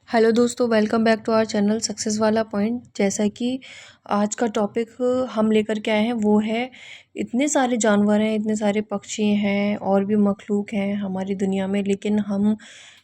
Hello दोस्तों, welcome back to our channel success वाला point. जैसा कि आज का टॉपिक हम लेकर के आए हैं वो है, इतने सारे जानवर हैं, इतने सारे पक्षी हैं और भी मखलूक हैं हमारी दुनिया में, लेकिन हम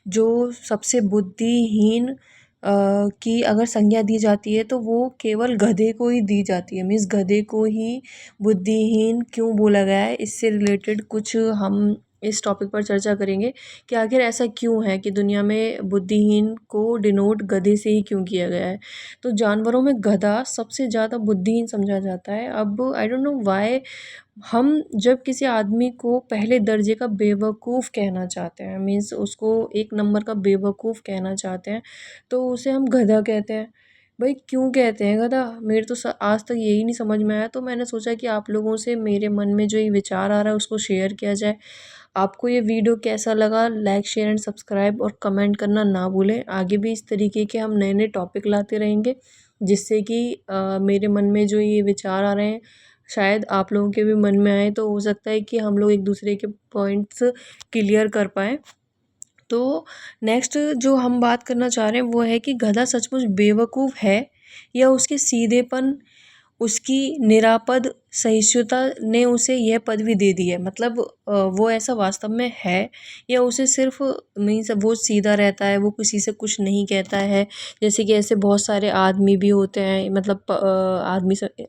जो सबसे बुद्धिहीन की अगर संज्ञा दी जाती है तो वो केवल गधे को ही दी जाती है। मीन्स गधे को ही बुद्धिहीन क्यों बोला गया है, इससे रिलेटेड कुछ हम इस टॉपिक पर चर्चा करेंगे कि आखिर ऐसा क्यों है कि दुनिया में बुद्धिहीन को डिनोट गधे से ही क्यों किया गया है। तो जानवरों में गधा सबसे ज़्यादा बुद्धिहीन समझा जाता है। अब आई डोंट नो व्हाई हम जब किसी आदमी को पहले दर्जे का बेवकूफ़ कहना चाहते हैं, मीन्स उसको एक नंबर का बेवकूफ़ कहना चाहते हैं, तो उसे हम गधा कहते हैं। भाई क्यों कहते हैं गधा? मेरे तो आज तक यही नहीं समझ में आया, तो मैंने सोचा कि आप लोगों से मेरे मन में जो ये विचार आ रहा है उसको शेयर किया जाए। आपको ये वीडियो कैसा लगा, लाइक शेयर एंड सब्सक्राइब और कमेंट करना ना भूलें। आगे भी इस तरीके के हम नए नए टॉपिक लाते रहेंगे, जिससे कि मेरे मन में जो ये विचार आ रहे हैं शायद आप लोगों के भी मन में आए, तो हो सकता है कि हम लोग एक दूसरे के पॉइंट्स क्लियर कर पाएँ। तो नेक्स्ट जो हम बात करना चाह रहे हैं वो है कि गधा सचमुच बेवकूफ़ है या उसके सीधेपन, उसकी निरापद सहिष्णुता ने उसे यह पदवी दे दी है। मतलब वो ऐसा वास्तव में है या उसे सिर्फ मीन्स वो सीधा रहता है, वो किसी से कुछ नहीं कहता है। जैसे कि ऐसे बहुत सारे आदमी भी होते हैं, मतलब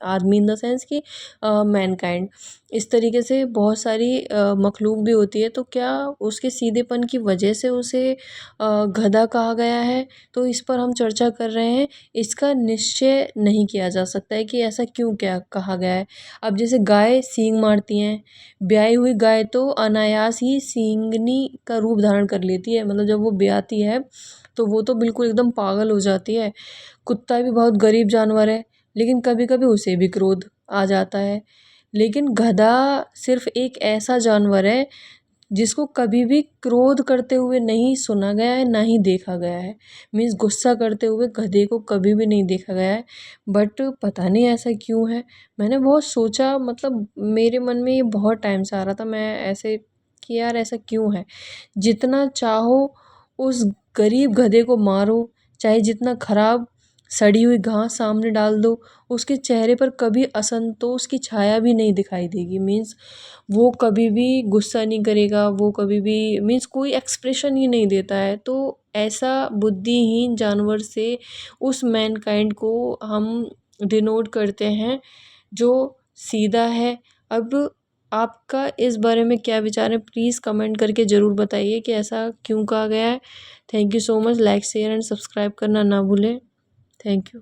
आदमी इन द सेंस कि मैनकाइंड, इस तरीके से बहुत सारी मखलूक भी होती है। तो क्या उसके सीधेपन की वजह से उसे गधा कहा गया है? तो इस पर हम चर्चा कर रहे हैं। इसका निश्चय नहीं किया जा सकता है कि ऐसा क्यों क्या कहा गया है। अब जैसे गाय सींग मारती हैं, ब्याई हुई गाय तो अनायास ही सींगनी का रूप धारण कर लेती है। मतलब जब वो ब्याती है तो वो तो बिल्कुल एकदम पागल हो जाती है। कुत्ता भी बहुत गरीब जानवर है, लेकिन कभी कभी उसे भी क्रोध आ जाता है। लेकिन गधा सिर्फ एक ऐसा जानवर है जिसको कभी भी क्रोध करते हुए नहीं सुना गया है, ना ही देखा गया है। मीन्स गुस्सा करते हुए गधे को कभी भी नहीं देखा गया है। बट पता नहीं ऐसा क्यों है। मैंने बहुत सोचा, मतलब मेरे मन में ये बहुत टाइम से आ रहा था, मैं ऐसे कि यार ऐसा क्यों है। जितना चाहो उस गरीब गधे को मारो, चाहे जितना खराब सड़ी हुई घास सामने डाल दो, उसके चेहरे पर कभी असंतोष की छाया भी नहीं दिखाई देगी। मीन्स वो कभी भी गुस्सा नहीं करेगा, वो कभी भी मीन्स कोई एक्सप्रेशन ही नहीं देता है। तो ऐसा बुद्धिहीन जानवर से उस मैनकाइंड को हम डिनोट करते हैं जो सीधा है। अब आपका इस बारे में क्या विचार है, प्लीज़ कमेंट करके ज़रूर बताइए कि ऐसा क्यों कहा गया है। Thank you so much. Like share and subscribe करना ना भूलें। Thank you.